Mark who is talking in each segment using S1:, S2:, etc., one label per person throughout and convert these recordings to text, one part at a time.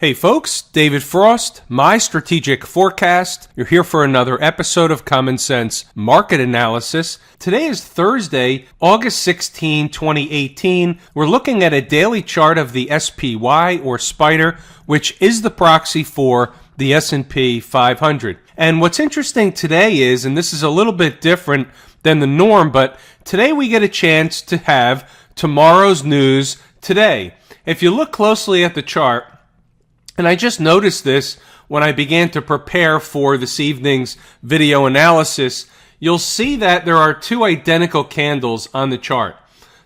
S1: Hey folks, David Frost, My Strategic Forecast. You're here for another episode of Common Sense Market Analysis. Today is Thursday, August 16, 2018. We're looking at a daily chart of the SPY or Spider, which is the proxy for the S&P 500. And what's interesting today is, and this is a little bit different than the norm, but today we get a chance to have tomorrow's news today. If you look closely at the chart, and I just noticed this when I began to prepare for this evening's video analysis, you'll see that there are two identical candles on the chart.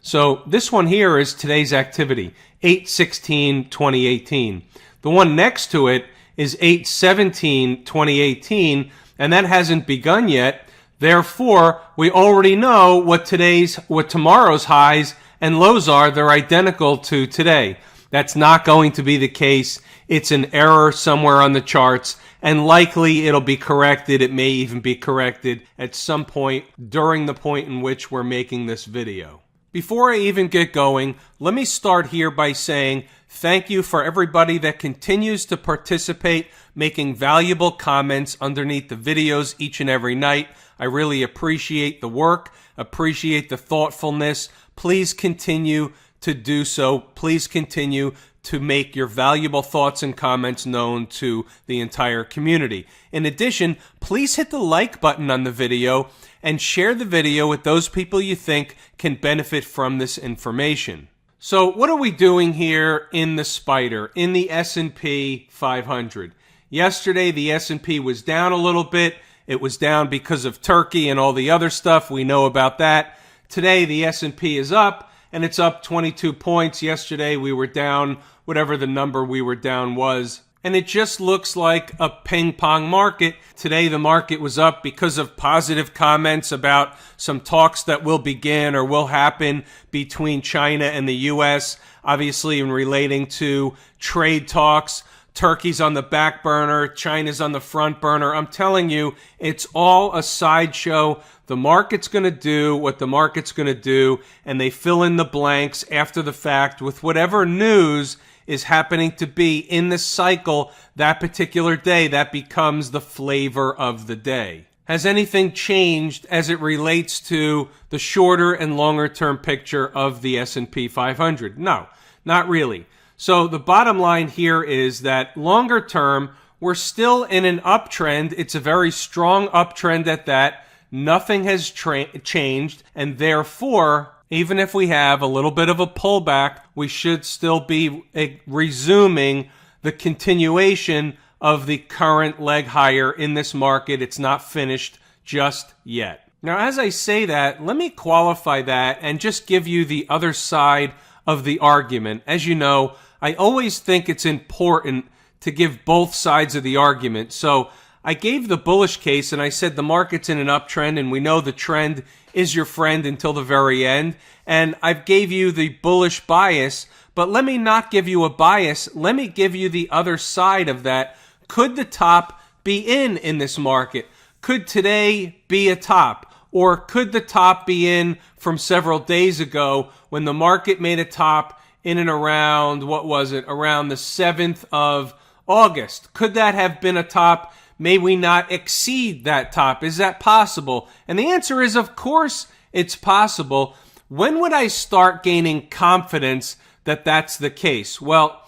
S1: So this one here is today's activity, 8/16/2018. The one next to it is 8/17/2018, and that hasn't begun yet. Therefore, we already know what tomorrow's highs and lows are. They're identical to today. That's not going to be the case. It's an error somewhere on the charts, and likely it'll be corrected. It may even be corrected at some point during the point in which we're making this video. Before I even get going, let me start here by saying thank you for everybody that continues to participate, making valuable comments underneath the videos each and every night. I really appreciate the work, appreciate the thoughtfulness. Please continue to do so. Please continue to make your valuable thoughts and comments known to the entire community. In addition, please hit the like button on the video and share the video with those people you think can benefit from this information. So what are we doing here in the Spider, in the S&P 500? Yesterday, the S&P was down a little bit. It was down because of Turkey and all the other stuff. We know about that. Today, the S&P is up, and it's up 22 points. Yesterday, we were down whatever the number we were down was. And it just looks like a ping-pong market. Today, the market was up because of positive comments about some talks that will begin or will happen between China and the U.S., obviously in relating to trade talks. Turkey's on the back burner, China's on the front burner. I'm telling you, it's all a sideshow. The market's going to do what the market's going to do, and they fill in the blanks after the fact with whatever news is happening to be in the cycle that particular day. That becomes the flavor of the day. Has anything changed as it relates to the shorter and longer term picture of the S&P 500? No, not really. So the bottom line here is that longer term, we're still in an uptrend. It's a very strong uptrend at that. Nothing has changed, and therefore, even if we have a little bit of a pullback, we should still be resuming the continuation of the current leg higher in this market. It's not finished just yet. Now, as I say that, let me qualify that and just give you the other side of the argument. As you know, I always think it's important to give both sides of the argument. So I gave the bullish case and I said the market's in an uptrend and we know the trend is your friend until the very end. And I've gave you the bullish bias, but let me not give you a bias. Let me give you the other side of that. Could the top be in this market? Could today be a top? Or could the top be in from several days ago when the market made a top in and around, around the 7th of August? Could that have been a top? May we not exceed that top? Is that possible? And the answer is, of course, it's possible. When would I start gaining confidence that that's the case? Well,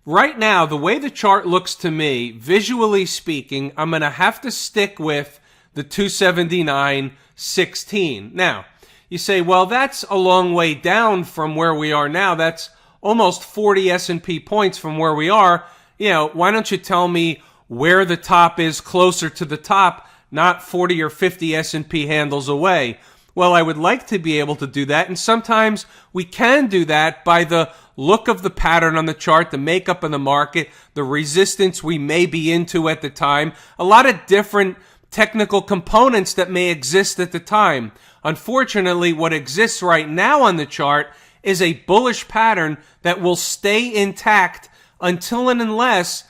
S1: right now, the way the chart looks to me, visually speaking, I'm going to have to stick with the 279.16. Now, you say, well, that's a long way down from where we are now. That's almost 40 S&P points from where we are. You know, why don't you tell me where the top is closer to the top, not 40 or 50 S&P handles away? Well, I would like to be able to do that, and sometimes we can do that by the look of the pattern on the chart, the makeup of the market, the resistance we may be into at the time, a lot of different technical components that may exist at the time. Unfortunately, what exists right now on the chart is a bullish pattern that will stay intact until and unless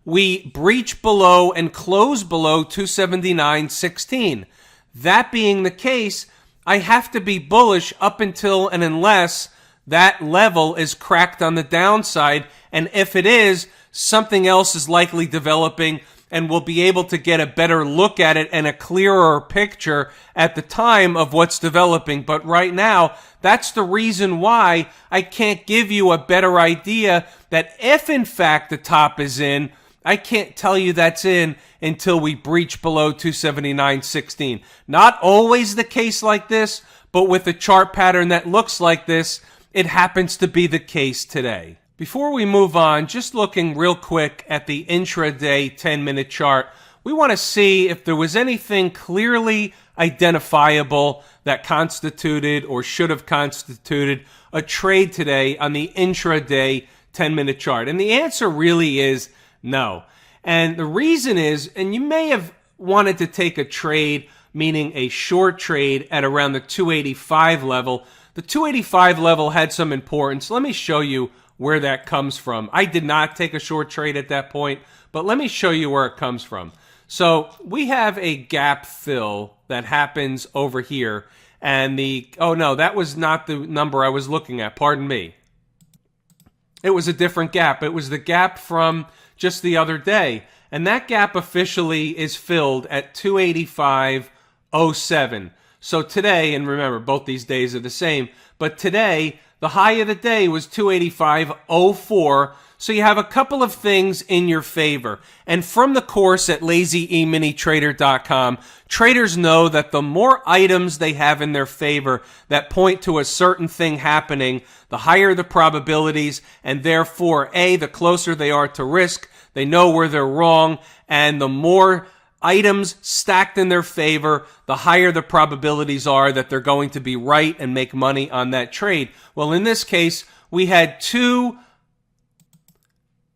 S1: we breach below and close below 279.16. That being the case, I have to be bullish up until and unless that level is cracked on the downside. And if it is, something else is likely developing, and we'll be able to get a better look at it and a clearer picture at the time of what's developing. But right now, that's the reason why I can't give you a better idea that if in fact the top is in, I can't tell you that's in until we breach below 279.16. Not always the case like this, but with a chart pattern that looks like this, it happens to be the case today. Before we move on, just looking real quick at the intraday 10-minute chart, we want to see if there was anything clearly identifiable that constituted or should have constituted a trade today on the intraday 10-minute chart. And the answer really is no. And the reason is, and you may have wanted to take a trade, meaning a short trade at around the 285 level. The 285 level had some importance. Let me show you where that comes from. I did not take a short trade at that point, but let me show you where it comes from. So we have a gap fill that happens over here, and oh no, that was not the number I was looking at, pardon me. It was a different gap. It was the gap from just the other day, and that gap officially is filled at 285.07. So today, and remember, both these days are the same, but today, the high of the day was 285.04. So you have a couple of things in your favor. And from the course at LazyEMiniTrader.com, traders know that the more items they have in their favor that point to a certain thing happening, the higher the probabilities, and therefore, the closer they are to risk, they know where they're wrong, and the more items stacked in their favor, the higher the probabilities are that they're going to be right and make money on that trade. Well, in this case, we had two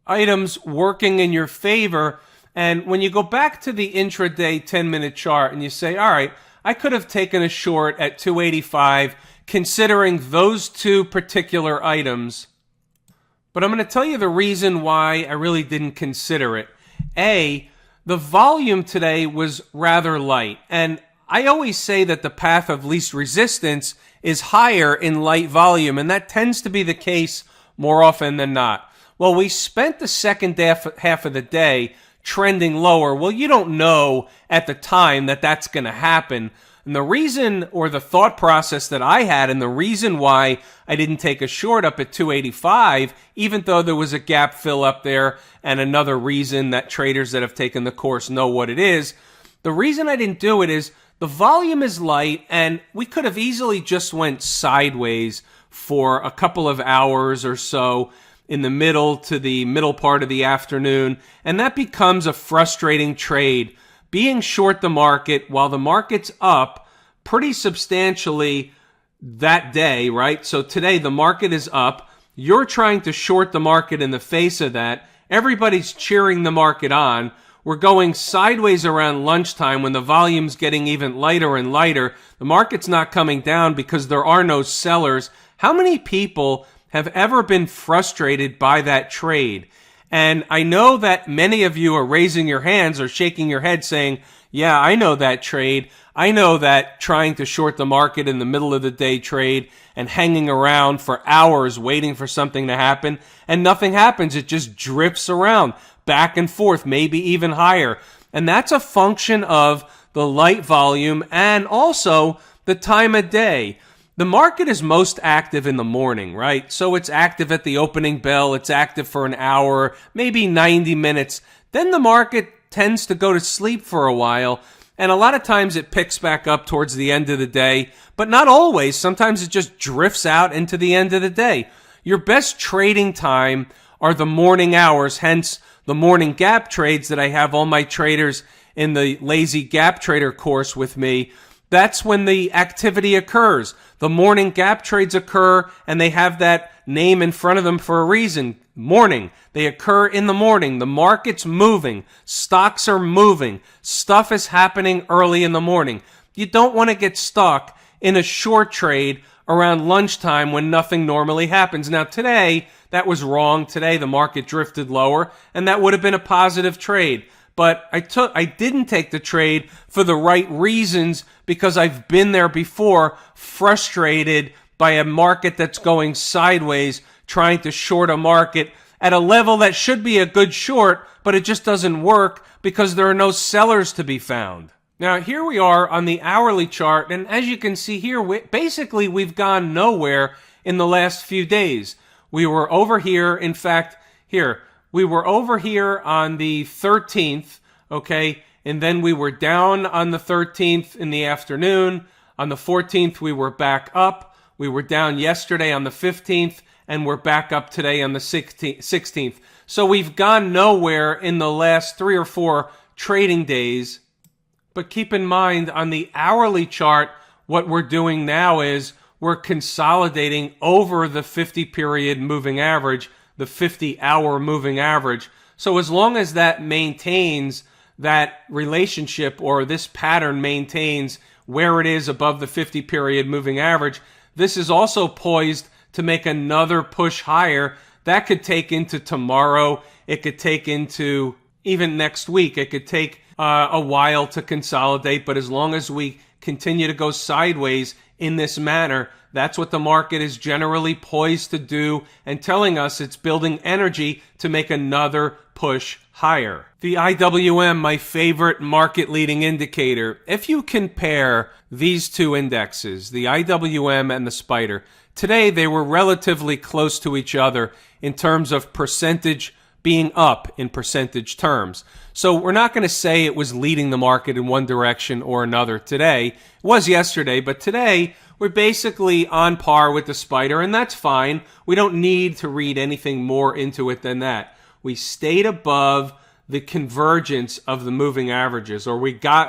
S1: items working in your favor. And when you go back to the intraday 10-minute chart and you say, all right, I could have taken a short at 285 considering those two particular items. But I'm going to tell you the reason why I really didn't consider it. The volume today was rather light, and I always say that the path of least resistance is higher in light volume, and that tends to be the case more often than not. Well, we spent the second half of the day trending lower. Well, you don't know at the time that that's going to happen. And the reason, or the thought process that I had, and the reason why I didn't take a short up at 285, even though there was a gap fill up there, and another reason that traders that have taken the course know what it is, the reason I didn't do it is the volume is light, and we could have easily just went sideways for a couple of hours or so in the middle to the middle part of the afternoon, and that becomes a frustrating trade. Being short the market while the market's up pretty substantially that day, right? So today the market is up. You're trying to short the market in the face of that. Everybody's cheering the market on. We're going sideways around lunchtime when the volume's getting even lighter and lighter. The market's not coming down because there are no sellers. How many people have ever been frustrated by that trade? And I know that many of you are raising your hands or shaking your head saying, yeah, I know that trade. I know that trying to short the market in the middle of the day trade and hanging around for hours waiting for something to happen, and nothing happens. It just drifts around back and forth, maybe even higher. And that's a function of the light volume and also the time of day. The market is most active in the morning, right? So it's active at the opening bell. It's active for an hour, maybe 90 minutes. Then the market tends to go to sleep for a while. And a lot of times it picks back up towards the end of the day, but not always. Sometimes it just drifts out into the end of the day. Your best trading time are the morning hours, hence the morning gap trades that I have all my traders in the Lazy Gap Trader course with me. That's when the activity occurs. The morning gap trades occur, and they have that name in front of them for a reason. Morning. They occur in the morning. The market's moving. Stocks are moving. Stuff is happening early in the morning. You don't want to get stuck in a short trade around lunchtime when nothing normally happens. Now today, that was wrong. Today the market drifted lower, and that would have been a positive trade. But I didn't take the trade for the right reasons because I've been there before, frustrated by a market that's going sideways, trying to short a market at a level that should be a good short, but it just doesn't work because there are no sellers to be found. Now, here we are on the hourly chart, and as you can see here, basically we've gone nowhere in the last few days. We were over here, in fact, we were over here on the 13th, okay, and then we were down on the 13th in the afternoon. On the 14th, we were back up. We were down yesterday on the 15th, and we're back up today on the 16th. So we've gone nowhere in the last 3 or 4 trading days. But keep in mind, on the hourly chart, what we're doing now is we're consolidating over the 50-period moving average, the 50-hour moving average. So as long as that maintains that relationship, or this pattern maintains where it is above the 50-period moving average, this is also poised to make another push higher. That could take into tomorrow. It could take into even next week. It could take a while to consolidate, but as long as we continue to go sideways in this manner, that's what the market is generally poised to do, and telling us it's building energy to make another push higher. The IWM, my favorite market leading indicator. If you compare these two indexes, the IWM and the Spider, today they were relatively close to each other in terms of percentage being up in percentage terms. So we're not going to say it was leading the market in one direction or another today. It was yesterday, but today we're basically on par with the Spider, and that's fine. We don't need to read anything more into it than that. We stayed above the convergence of the moving averages, or we got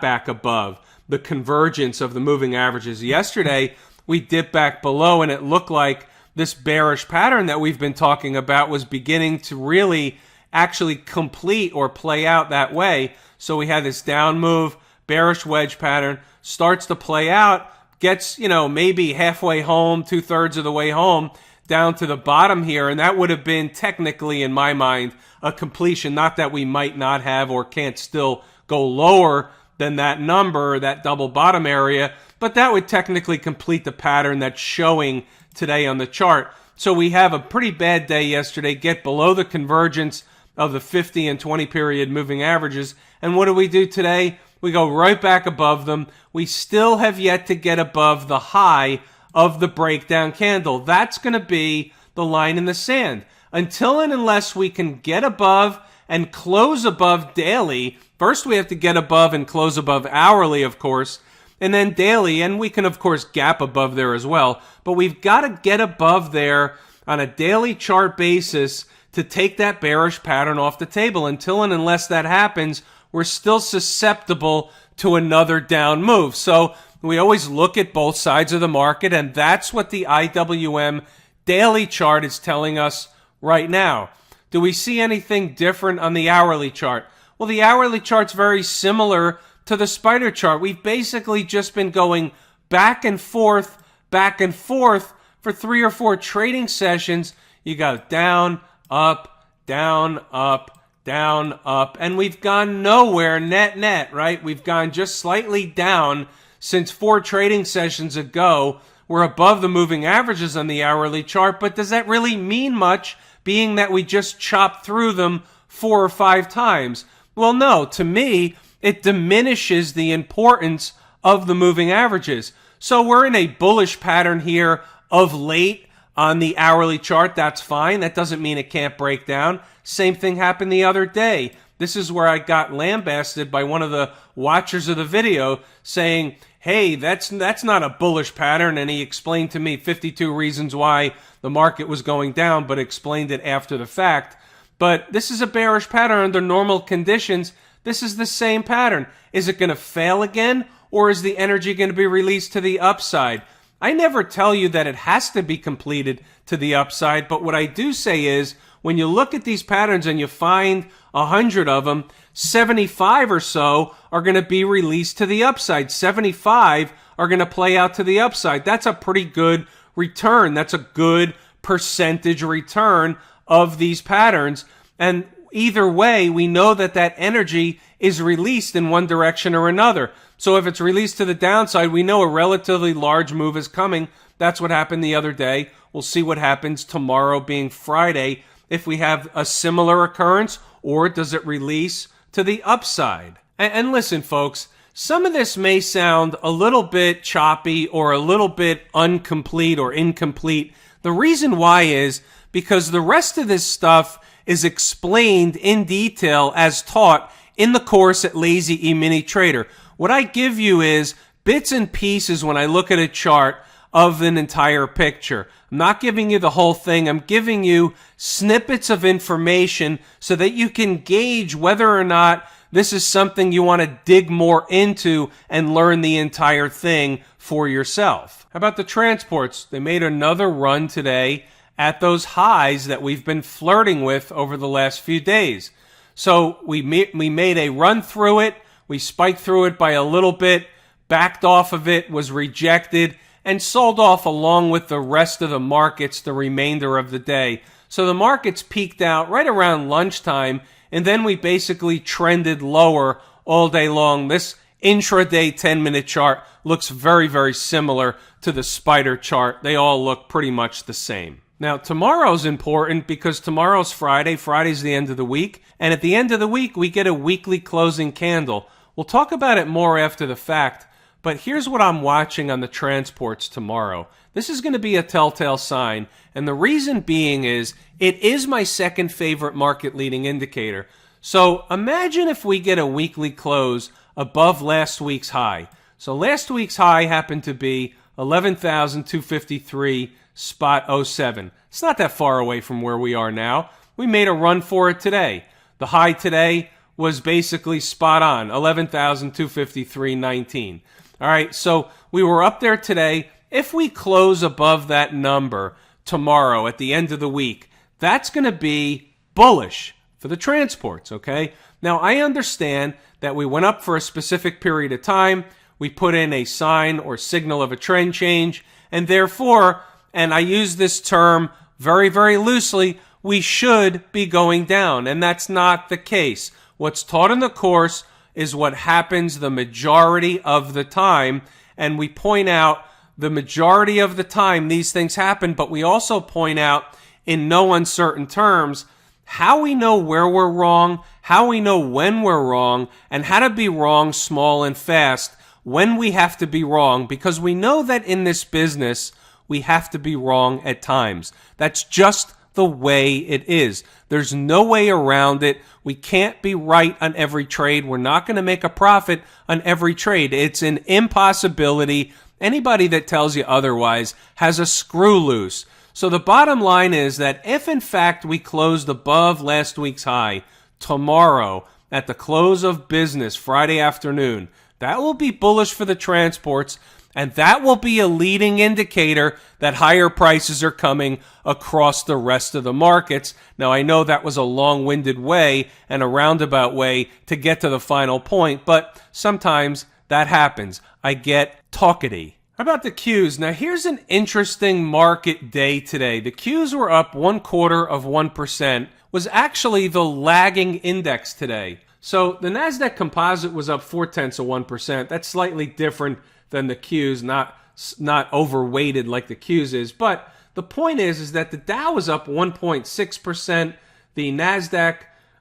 S1: back above the convergence of the moving averages. Yesterday, we dipped back below, and it looked like this bearish pattern that we've been talking about was beginning to really actually complete or play out that way. So we had this down move, bearish wedge pattern, starts to play out, gets, maybe halfway home, 2/3 of the way home, down to the bottom here, and that would have been technically, in my mind, a completion. Not that we might not have or can't still go lower than that number, that double bottom area, but that would technically complete the pattern that's showing today on the chart. So we have a pretty bad day yesterday, get below the convergence of the 50 and 20 period moving averages. And what do we do today? We go right back above them. We still have yet to get above the high of the breakdown candle. That's going to be the line in the sand. Until and unless we can get above and close above daily, first we have to get above and close above hourly, of course, and then daily, and we can, of course, gap above there as well. But we've got to get above there on a daily chart basis to take that bearish pattern off the table. Until and unless that happens, we're still susceptible to another down move. So we always look at both sides of the market, and that's what the IWM daily chart is telling us right now. Do we see anything different on the hourly chart? Well, the hourly chart's very similar to the Spider chart. We've basically just been going back and forth for 3 or 4 trading sessions. You got down, up, down, up, down, up, and we've gone nowhere net, right? We've gone just slightly down since 4 trading sessions ago. We're above the moving averages on the hourly chart, but does that really mean much, being that we just chopped through them 4 or 5 times? Well, no. To me, it diminishes the importance of the moving averages. So we're in a bullish pattern here of late on the hourly chart. That's fine. That doesn't mean it can't break down. Same thing happened the other day. This is where I got lambasted by one of the watchers of the video saying, hey, that's not a bullish pattern. And he explained to me 52 reasons why the market was going down, but explained it after the fact. But this is a bearish pattern under normal conditions. This is the same pattern. Is it going to fail again, or is the energy going to be released to the upside? I never tell you that it has to be completed to the upside, but what I do say is, when you look at these patterns and you find 100 of them, 75 or so are going to be released to the upside. 75 are going to play out to the upside. That's a pretty good return. That's a good percentage return of these patterns. And either way, we know that that energy is released in one direction or another. So if it's released to the downside, we know a relatively large move is coming. That's what happened the other day. We'll see what happens tomorrow being Friday if we have a similar occurrence, or does it release to the upside? And listen, folks, some of this may sound a little bit choppy or a little bit incomplete. The reason why is because the rest of this stuff is explained in detail as taught in the course at Lazy E-mini Trader. What I give you is bits and pieces when I look at a chart of an entire picture. I'm not giving you the whole thing. I'm giving you snippets of information so that you can gauge whether or not this is something you want to dig more into and learn the entire thing for yourself. How about the transports? They made another run today at those highs that we've been flirting with over the last few days. So we made a run through it. We spiked through it by a little bit, backed off of it, was rejected, and sold off along with the rest of the markets the remainder of the day. So the markets peaked out right around lunchtime, and then we basically trended lower all day long. This intraday 10-minute chart looks very, very similar to the spider chart. They all look pretty much the same. Now, tomorrow's important because tomorrow's Friday. Friday's the end of the week. And at the end of the week, we get a weekly closing candle. We'll talk about it more after the fact. But here's what I'm watching on the transports tomorrow. This is going to be a telltale sign. And the reason being is it is my second favorite market leading indicator. So imagine if we get a weekly close above last week's high. So last week's high happened to be 11,253.07. It's not that far away from where we are now. We made a run for it today. The high today was basically spot on, 11,253.19. All right, so we were up there today. If we close above that number tomorrow at the end of the week, that's going to be bullish for the transports, okay? Now, I understand that we went up for a specific period of time. We put in a sign or signal of a trend change, and therefore, and I use this term very, very loosely, we should be going down, and that's not the case. What's taught in the course is what happens the majority of the time, and we point out the majority of the time these things happen, but we also point out in no uncertain terms how we know where we're wrong, how we know when we're wrong, and how to be wrong small and fast when we have to be wrong, because we know that in this business we have to be wrong at times. That's just the way it is. There's no way around it. We can't be right on every trade. We're not going to make a profit on every trade. It's an impossibility. Anybody that tells you otherwise has a screw loose. So the bottom line is that if in fact we closed above last week's high tomorrow at the close of business Friday afternoon, that will be bullish for the transports, and that will be a leading indicator that higher prices are coming across the rest of the markets. Now, I know that was a long-winded way and a roundabout way to get to the final point, but sometimes that happens. I get talkative. How about the Qs? Now, here's an interesting market day today. The Qs were up 0.25%, was actually the lagging index today. So the NASDAQ composite was up 0.4%. That's slightly different than the Qs, not overweighted like the Qs is. But the point is that the Dow was up 1.6%. The NASDAQ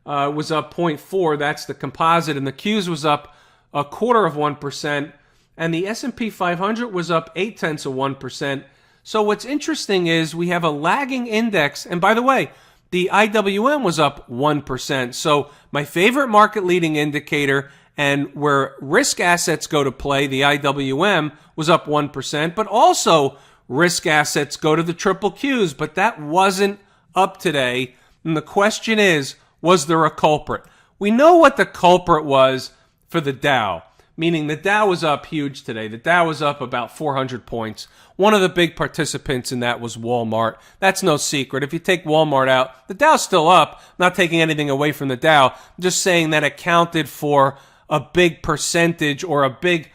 S1: was up 0.4%. That's the composite. And the Qs was up 0.25%. And the S&P 500 was up 0.8%. So what's interesting is we have a lagging index. And by the way, the IWM was up 1%. So my favorite market leading indicator and where risk assets go to play, the IWM was up 1%, but also risk assets go to the triple Qs, but that wasn't up today. And the question is, was there a culprit? We know what the culprit was for the Dow, meaning the Dow was up huge today. The Dow was up about 400 points. One of the big participants in that was Walmart. That's no secret. If you take Walmart out, the Dow's still up. I'm not taking anything away from the Dow. I'm just saying that accounted for a big percentage or a big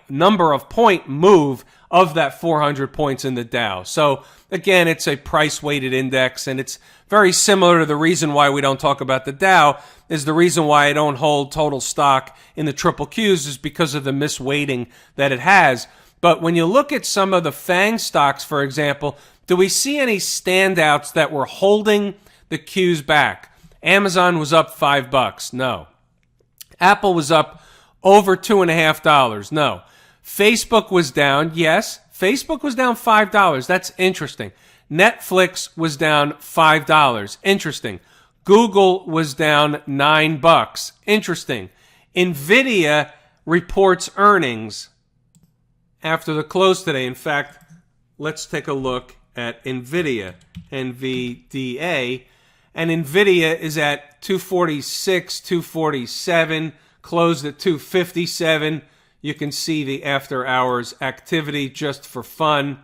S1: number of point move of that 400 points in the Dow. So again, it's a price-weighted index, and it's very similar to the reason why we don't talk about the Dow is the reason why I don't hold total stock in the triple Qs is because of the misweighting that it has. But when you look at some of the FANG stocks, for example, do we see any standouts that were holding the Qs back? Amazon was up $5. No. Apple was up over $2.50. No. Facebook was down. Yes. Facebook was down $5. That's interesting. Netflix was down $5. Interesting. Google was down $9. Interesting. Nvidia reports earnings after the close today. In fact, let's take a look at Nvidia, NVDA. And Nvidia is at 246, 247, closed at 257. You can see the after hours activity just for fun.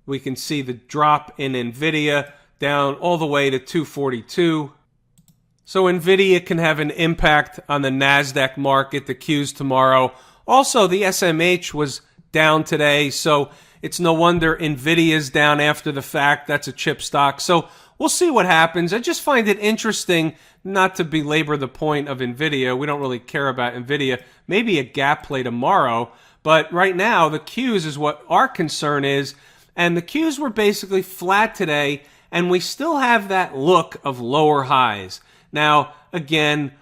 S1: We can see the drop in Nvidia down all the way to 242. So Nvidia can have an impact on the NASDAQ market, the Qs tomorrow. Also, the SMH was down today, so it's no wonder Nvidia's down after the fact. That's a chip stock. So we'll see what happens. I just find it interesting, not to belabor the point of Nvidia. We don't really care about Nvidia. Maybe a gap play tomorrow. But right now, the Qs is what our concern is. And the Qs were basically flat today, and we still have that look of lower highs. Now, again,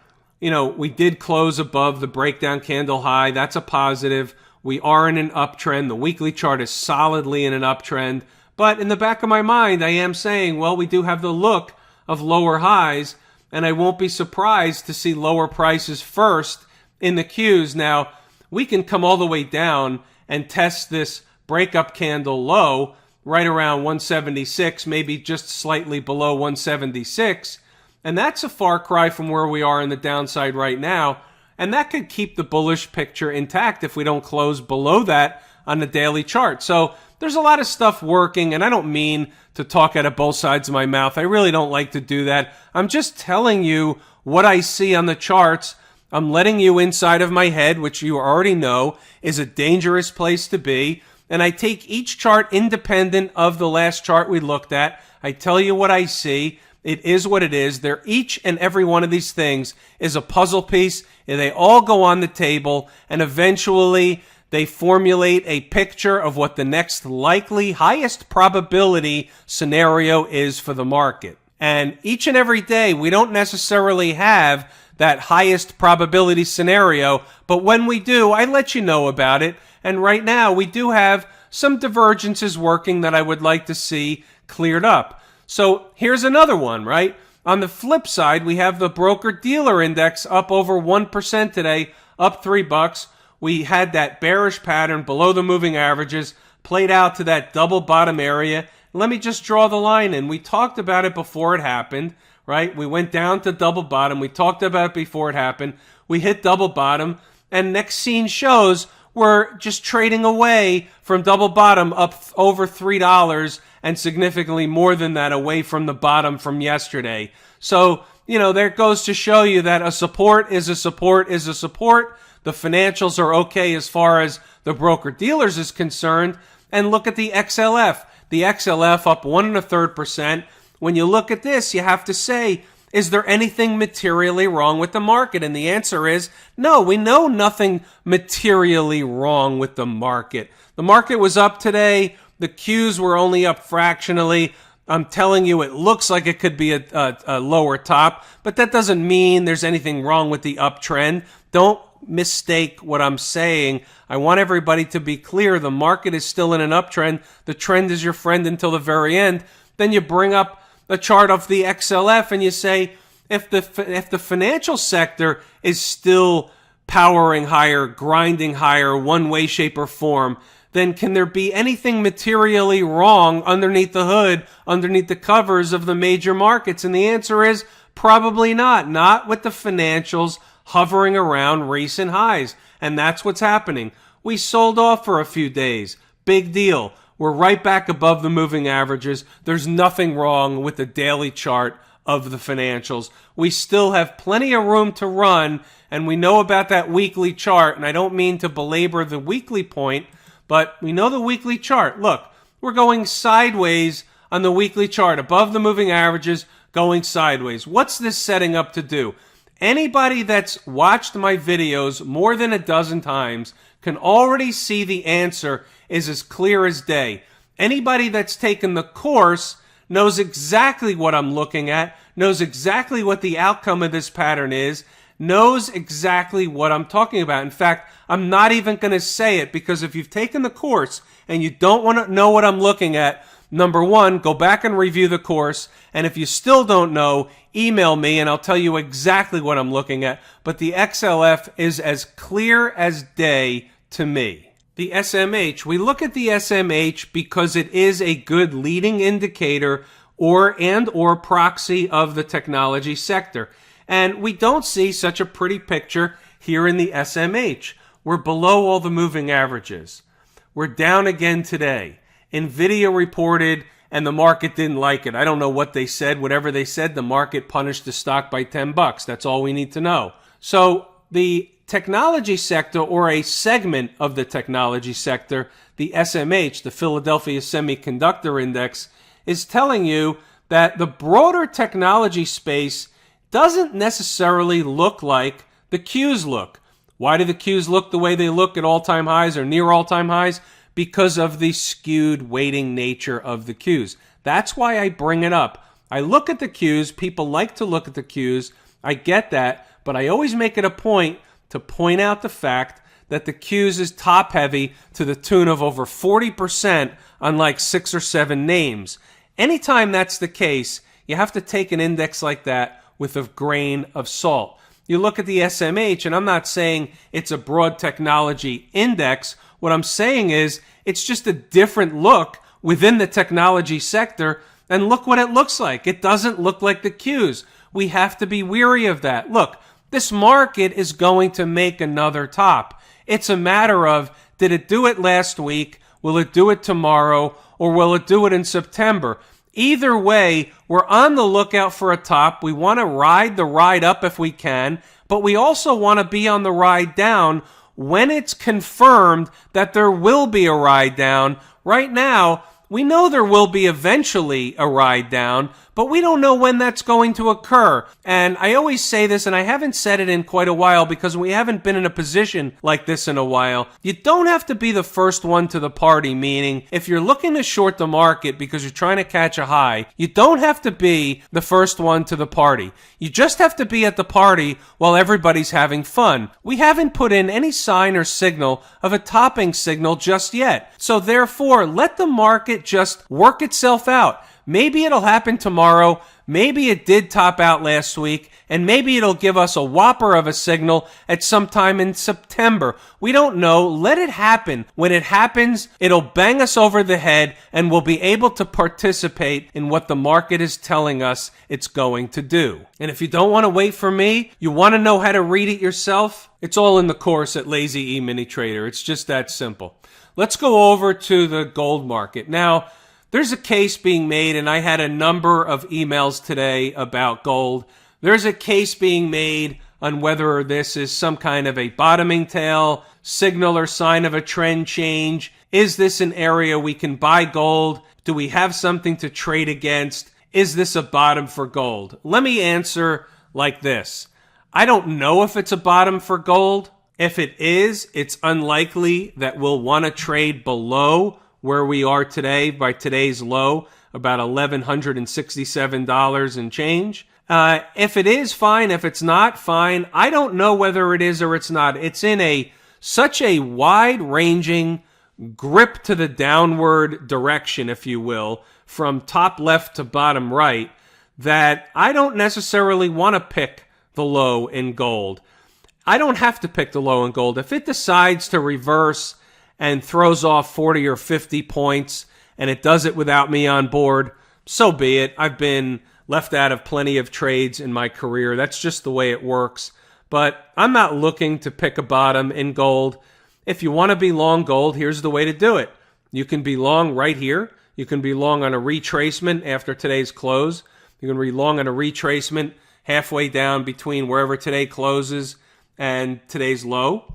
S1: we did close above the breakdown candle high. That's a positive. We are in an uptrend. The weekly chart is solidly in an uptrend. But in the back of my mind, I am saying, well, we do have the look of lower highs, and I won't be surprised to see lower prices first in the Qs. Now, we can come all the way down and test this breakup candle low right around 176, maybe just slightly below 176. And that's a far cry from where we are in the downside right now. And that could keep the bullish picture intact if we don't close below that on the daily chart. So there's a lot of stuff working, and I don't mean to talk out of both sides of my mouth. I really don't like to do that. I'm just telling you what I see on the charts. I'm letting you inside of my head, which you already know is a dangerous place to be. And I take each chart independent of the last chart we looked at. I tell you what I see. It is what it is. Each and every one of these things is a puzzle piece, and they all go on the table, and eventually they formulate a picture of what the next likely highest probability scenario is for the market. And each and every day, we don't necessarily have that highest probability scenario, but when we do, I let you know about it. And right now, we do have some divergences working that I would like to see cleared up. So here's another one, right? On the flip side, we have the broker-dealer index up over 1% today, up $3. We had that bearish pattern below the moving averages, played out to that double bottom area. Let me just draw the line in. We talked about it before it happened, right? We went down to double bottom. We talked about it before it happened. We hit double bottom, and next scene shows we're just trading away from double bottom up over $3 and significantly more than that away from the bottom from yesterday. So, there goes to show you that a support is a support is a support. The financials are okay as far as the broker-dealers is concerned. And look at the XLF. The XLF up 1.33%. When you look at this, you have to say, is there anything materially wrong with the market? And the answer is no. We know nothing materially wrong with the market. The market was up today. The Qs were only up fractionally. I'm telling you, it looks like it could be a lower top, but that doesn't mean there's anything wrong with the uptrend. Don't mistake what I'm saying. I want everybody to be clear. The market is still in an uptrend. The trend is your friend until the very end. Then you bring up a chart of the XLF and you say, if the financial sector is still powering higher, grinding higher, one way, shape, or form, then can there be anything materially wrong underneath the hood, underneath the covers of the major markets? And the answer is probably not. Not with the financials hovering around recent highs. And that's what's happening. We sold off for a few days. Big deal. We're right back above the moving averages. There's nothing wrong with the daily chart of the financials. We still have plenty of room to run, and we know about that weekly chart, and I don't mean to belabor the weekly point, But we know the weekly chart. Look, we're going sideways on the weekly chart, above the moving averages, going sideways. What's this setting up to do? Anybody that's watched my videos more than a dozen times can already see the answer is as clear as day. Anybody that's taken the course knows exactly what I'm looking at, knows exactly what the outcome of this pattern is, knows exactly what I'm talking about. In fact, I'm not even going to say it, because if you've taken the course and you don't want to know what I'm looking at, number one, go back and review the course. And if you still don't know, email me and I'll tell you exactly what I'm looking at. But the XLF is as clear as day to me. The SMH, we look at the SMH because it is a good leading indicator or proxy of the technology sector. And we don't see such a pretty picture here in the SMH. We're below all the moving averages. We're down again today. NVIDIA reported and the market didn't like it. I don't know what they said. Whatever they said, the market punished the stock by $10. That's all we need to know. So the technology sector, or a segment of the technology sector, the SMH, the Philadelphia Semiconductor Index, is telling you that the broader technology space doesn't necessarily look like the Qs look. Why do the Qs look the way they look at all-time highs or near all-time highs? Because of the skewed weighting nature of the Qs. That's why I bring it up. I look at the Qs. People like to look at the Qs. I get that, but I always make it a point to point out the fact that the Qs is top-heavy to the tune of over 40% on like 6 or 7 names. Anytime that's the case, you have to take an index like that with a grain of salt. You look at the SMH, and I'm not saying it's a broad technology index. What I'm saying is it's just a different look within the technology sector, and look what it looks like. It doesn't look like the Qs. We have to be weary of that. Look, this market is going to make another top. It's a matter of, did it do it last week? Will it do it tomorrow? Or will it do it in September? Either way, we're on the lookout for a top. We want to ride the ride up if we can, but we also want to be on the ride down when it's confirmed that there will be a ride down. Right now, we know there will be eventually a ride down, but we don't know when that's going to occur. And I always say this, and I haven't said it in quite a while because we haven't been in a position like this in a while. You don't have to be the first one to the party, meaning if you're looking to short the market because you're trying to catch a high, you don't have to be the first one to the party. You just have to be at the party while everybody's having fun. We haven't put in any sign or signal of a topping signal just yet. So therefore, let the market just work itself out. Maybe it'll happen tomorrow. Maybe it did top out last week, and maybe it'll give us a whopper of a signal at some time in September. We don't know. Let it happen. When it happens, it'll bang us over the head, and we'll be able to participate in what the market is telling us it's going to do. And if you don't want to wait for me, you want to know how to read it yourself, it's all in the course at Lazy E Mini Trader. It's just that simple. Let's go over to the gold market. Now, there's a case being made, and I had a number of emails today about gold. There's a case being made on whether this is some kind of a bottoming tail, signal or sign of a trend change. Is this an area we can buy gold? Do we have something to trade against? Is this a bottom for gold? Let me answer like this. I don't know if it's a bottom for gold. If it is, it's unlikely that we'll want to trade below where we are today by today's low, about $1,167 and change. If it is, fine. If it's not, fine. I don't know whether it is or it's not. It's in such a wide-ranging grip to the downward direction, if you will, from top left to bottom right, that I don't necessarily want to pick the low in gold. I don't have to pick the low in gold. If it decides to reverse and throws off 40 or 50 points, and it does it without me on board, so be it. I've been left out of plenty of trades in my career. That's just the way it works. But I'm not looking to pick a bottom in gold. If you want to be long gold, here's the way to do it. You can be long right here. You can be long on a retracement after today's close. You can be long on a retracement halfway down between wherever today closes and today's low.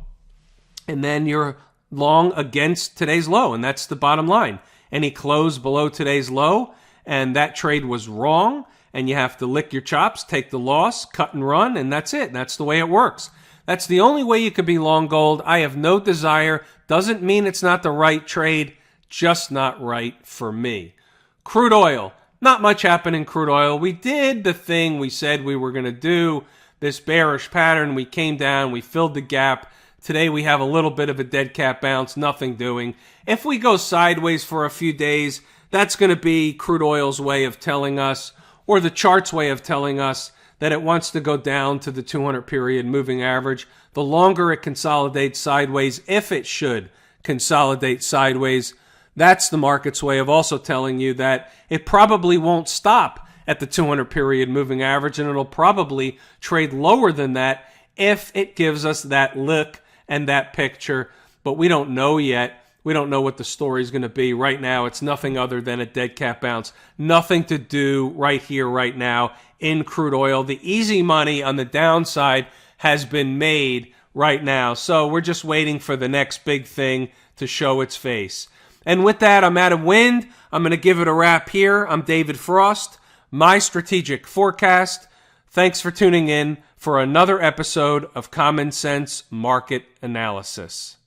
S1: And then you're long against today's low, and that's the bottom line. And he closed below today's low, and that trade was wrong, and you have to lick your chops, take the loss, cut and run, and that's it. That's the way it works. That's the only way you could be long gold. I have no desire. Doesn't mean it's not the right trade, just not right for me. Crude oil. Not much happened in crude oil. We did the thing we said we were going to do, this bearish pattern. We came down, we filled the gap. Today we have a little bit of a dead cat bounce, nothing doing. If we go sideways for a few days, that's going to be crude oil's way of telling us, or the chart's way of telling us, that it wants to go down to the 200 period moving average. The longer it consolidates sideways, if it should consolidate sideways, that's the market's way of also telling you that it probably won't stop at the 200 period moving average, and it'll probably trade lower than that if it gives us that look and that picture. But we don't know yet. We don't know what the story is going to be. Right now, it's nothing other than a dead cat bounce. Nothing to do right here, right now in crude oil. The easy money on the downside has been made right now. So we're just waiting for the next big thing to show its face. And with that, I'm out of wind. I'm going to give it a wrap here. I'm David Frost, my strategic forecast. Thanks for tuning in for another episode of Common Sense Market Analysis.